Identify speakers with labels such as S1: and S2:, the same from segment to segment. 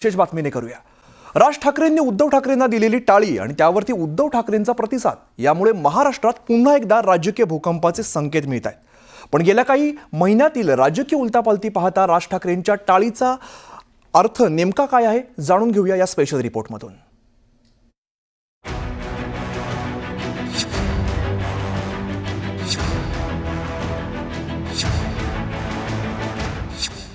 S1: विशेष बातमीने करूया। राज ठाकरेंनी उद्धव ठाकरेंना दिलेली टाळी आणि त्यावरती उद्धव ठाकरेंचा प्रतिसाद यामुळे महाराष्ट्रात पुन्हा एकदा राजकीय भूकंपाचे संकेत मिळत आहेत। पण गेल्या काही महिन्यातील राजकीय उलटापालटी पाहता राज ठाकरेंच्या टाळीचा अर्थ नेमका काय आहे जाणून घेऊया या स्पेशल रिपोर्टमधून।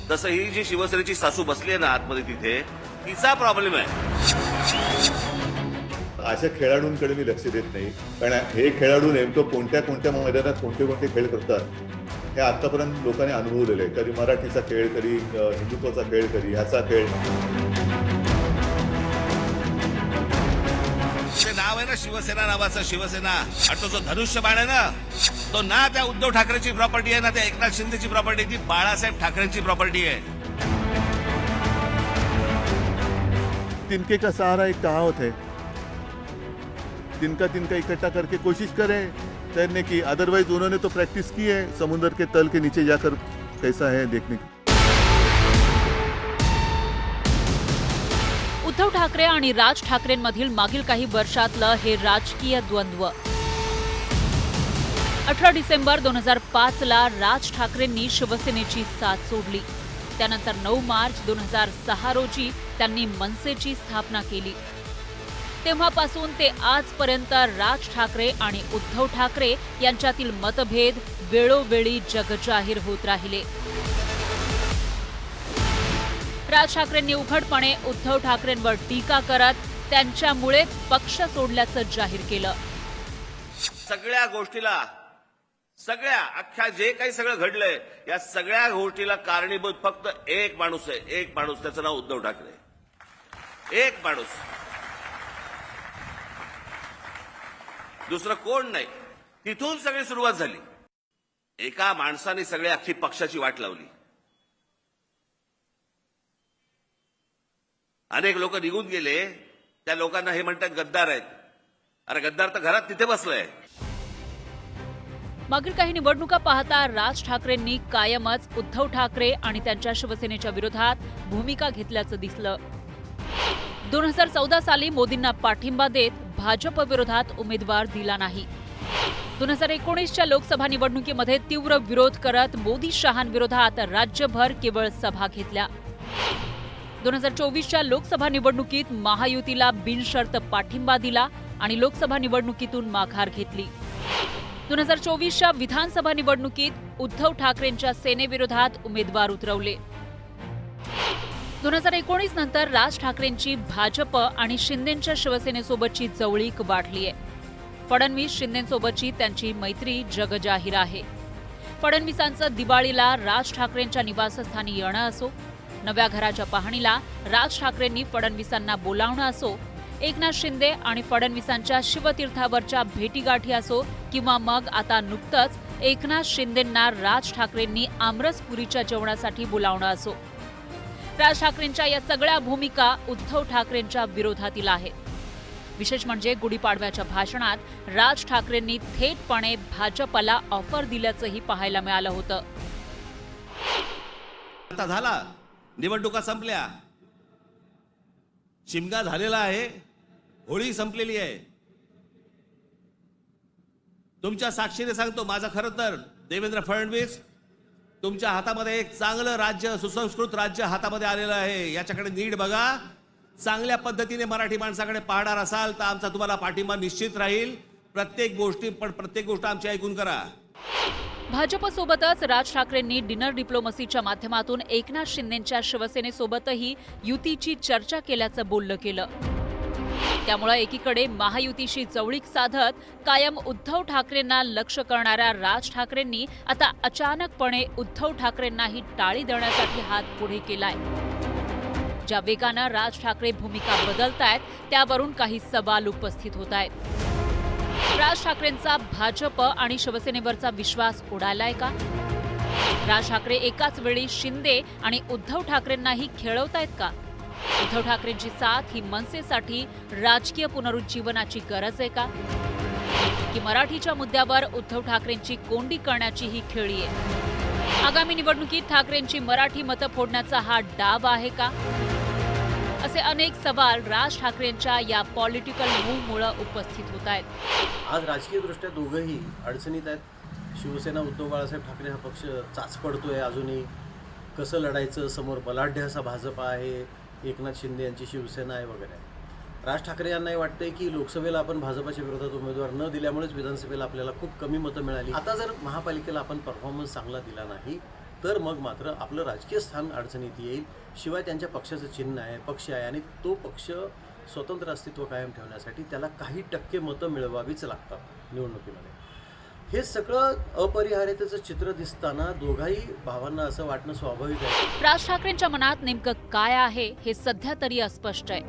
S2: तसं ही जी शिवसेनेची सासू बसली आहे ना आतमध्ये तिथे तिचा प्रॉब्लेम आहे।
S3: अशा खेळाडूंकडे मी लक्ष देत नाही, कारण हे खेळाडू नेमकं कोणत्या कोणत्या मैदानात कोणते कोणते खेळ करतात हे आतापर्यंत लोकांनी अनुभवलेलं आहे। कधी मराठीचा खेळ, कधी हिंदुत्वाचा खेळ, कधी ह्याचा खेळ।
S2: ते नाव आहे ना शिवसेना नावाचं, शिवसेना, आणि तो जो धनुष्यबाण आहे ना तो ना त्या उद्धव ठाकरेची प्रॉपर्टी आहे ना त्या एकनाथ शिंदेची प्रॉपर्टी, ती बाळासाहेब ठाकरेंची प्रॉपर्टी आहे।
S3: तिनके का सहारा एक कहावत है, तिनका तिनका इकट्ठा करके कोशिश करें तैरने की, अदरवाइज उन्होंने तो प्रैक्टिस की है समुद्र के तल के नीचे जाकर कैसा है देखने की।
S4: उद्धव ठाकरे आणि राज ठाकरेंमधील मागील काही वर्षातलं हे राजकीय द्वंद्व। 18 डिसेंबर 2005 ला राज ठाकरेंनी शिवसेनेची साथ सोडली। त्यानंतर 9 मार्च 2006 रोजी त्यांनी मनसेची स्थापना केली। तेव्हापासून ते आजपर्यंत राज ठाकरे आणि उद्धव ठाकरे यांच्यातील मतभेद वेळोवेळी जगजाहीर होत राहिले। राज ठाकरेंनी उघडपणे उद्धव ठाकरेंवर टीका करत त्यांच्यामुळेच पक्ष सोडल्याचं जाहीर केलं।
S2: सगळ्या गोष्टीला, सगळ्या अख्ख्या जे काही सगळं घडलंय या सगळ्या गोष्टीला कारणीभूत फक्त एक माणूस आहे, एक माणूस, त्याचं नाव उद्धव ठाकरे। एक माणूस, दुसरं कोण नाही। तिथून सगळी सुरुवात झाली। एका माणसाने सगळी अख्खी पक्षाची वाट लावली। अनेक लोक निघून गेले, त्या लोकांना हे म्हणतात गद्दार आहेत। अरे गद्दार तर घरात तिथे बसलाय।
S4: मागील काही निवडणुका पाहता राज ठाकरेंनी कायमच उद्धव ठाकरे आणि त्यांच्या शिवसेनेच्या विरोधात भूमिका घेतल्याचं दिसलं। 2014 साली मोदींना पाठिंबा देत भाजप विरोधात उमेदवार दिला नाही। 2019च्या लोकसभा निवडणुकीमध्ये तीव्र विरोध करत मोदी शहांविरोधात राज्यभर केवळ सभा घेतल्या। 2024च्या लोकसभा निवडणुकीत महायुतीला बिनशर्त पाठिंबा दिला आणि लोकसभा निवडणुकीतून माघार घेतली। 2024च्या विधानसभा निवडणुकीत उद्धव ठाकरेंच्या सेनेविरोधात उमेदवार उतरवले। 2019 नंतर राज ठाकरेंची भाजप आणि शिंदेंच्या शिवसेनेसोबतची जवळीक वाढली आहे। फडणवीस शिंदेंसोबतची त्यांची मैत्री जगजाहीर आहे। फडणवीसांचं दिवाळीला राज ठाकरेंच्या निवासस्थानी येणं असो, नव्या घराच्या पाहणीला राज ठाकरेंनी फडणवीसांना बोलावणं असो, एकनाथ शिंदे आणि फडणवीसांच्या शिवतीर्थावरच्या भेटीगाठी असो, किंवा मग आता नुकतंच एकनाथ शिंदेंना राज ठाकरेंनी आमरसपुरीच्या जेवणासाठी बोलावणं असो, राज ठाकरेंच्या या सगळ्या भूमिका उद्धव ठाकरेंच्या विरोधातील आहेत। विशेष म्हणजे गुढीपाडव्याच्या भाषणात राज ठाकरेंनी थेटपणे भाजपला ऑफर दिल्याचंही पाहायला मिळालं होतं।
S2: आता झाला, निवडणुका संपल्या, शिमगा झालेला आहे, होळी संपलेली आहे। तुमच्या साक्षीने सांगतो, माझं खरं तर देवेंद्र फडणवीस तुमच्या हातामध्ये एक चांगलं राज्य, सुसंस्कृत राज्य हातामध्ये आलेलं आहे। याच्याकडे नीट बघा। चांगल्या पद्धतीने मराठी माणसाकडे पाहणार असाल तर आमचा तुम्हाला पाठिंबा निश्चित राहील। प्रत्येक गोष्ट आमची ऐकून करा।
S4: भाजपसोबतच राज ठाकरेंनी डिनर डिप्लोमसीच्या माध्यमातून एकनाथ शिंदेंच्या शिवसेनेसोबतही युतीची चर्चा केल्याचं बोललं केलं। त्यामुळे एकीकडे महायुतीशी जवळीक साधत कायम उद्धव ठाकरेंना लक्ष्य करणाऱ्या राज ठाकरेंनी आता अचानकपणे उद्धव ठाकरेंनाही टाळी देण्यासाठी हात पुढे केलाय। ज्या वेगानं राज ठाकरे भूमिका बदलतायत त्यावरून काही सवाल उपस्थित होत आहेत। राज ठाकरेंचा भाजप आणि शिवसेनेवरचा विश्वास उडालाय का? राज ठाकरे एकाच वेळी शिंदे आणि उद्धव ठाकरेंनाही खेळवतायत का? उद्धव ठाकरेंची साथ ही मनसेसाठी राजकीय पुनरुज्जीवनाची गरज आहे का? की मराठीच्या मुद्द्यावर उद्धव ठाकरेंची कोंडी करण्याची ही खेळी आहे? आगामी निवडणुकीत ठाकरेंची मराठी मतं फोडण्याचा हा डाव आहे का? असे अनेक सवाल राज ठाकरेंच्या या पॉलिटिकल मूव्हमुळे उपस्थित होत आहेत.
S5: आज राजकीयदृष्ट्या दोघंही अडचणीत आहेत. शिवसेना उद्धव बाळासाहेब ठाकरे हा पक्ष चाच पडतोय अजूनही. कसं लढायचं, समोर बलाढ्य असा भाजप आहे, एकनाथ शिंदे यांची शिवसेना आहे वगैरे. राज ठाकरे यांनाही वाटतंय की लोकसभेला आपण भाजपाच्या विरोधात उमेदवार न दिल्यामुळेच विधानसभेला आपल्याला खूप कमी मतं मिळाली. आता जर महापालिकेला आपण परफॉर्मन्स चांगला दिला नाही तर मग मात्र आपलं राजकीय स्थान अडचणीत येईल. शिवाय त्यांच्या पक्षाचं चिन्ह आहे, पक्ष आहे आणि तो पक्ष स्वतंत्र अस्तित्व कायम ठेवण्यासाठी त्याला काही टक्के मतं मिळवावीच लागतात निवडणुकीमध्ये. हे सगळं अपरिहार्यतेचं चित्र दिसताना दोघाही भावांना असं वाटणं स्वाभाविक आहे.
S4: राज ठाकरेंच्या मनात नेमकं काय आहे हे सध्या तरी अस्पष्ट आहे.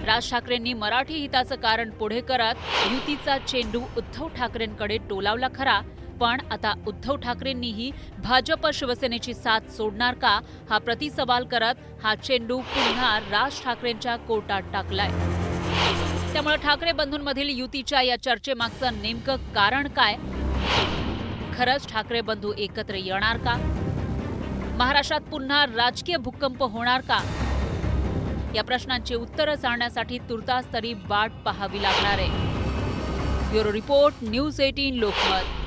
S4: राज ठाकरेंनी मराठी हिताचं कारण पुढे करत युतीचा चेंडू उद्धव ठाकरेंकडे टोलावला खरा, पण आता उद्धव ठाकरेंनीही भाजप शिवसेनेची साथ सोडणार का हा प्रतिसवाल करत हा चेंडू पुन्हा राज ठाकरेंच्या कोर्टात टाकलाय. त्यामुळे ठाकरे बंधूंमधील युतीच्या या चर्चेमागचं नेमकं कारण काय? खरंच ठाकरे बंधू एकत्र येणार का? महाराष्ट्रात पुन्हा राजकीय भूकंप होणार का? या प्रश्नांची उत्तरं जाणण्यासाठी तुर्तास तरी वाट पाहावी लागणार आहे. Bureau report, news 18 Lokmat.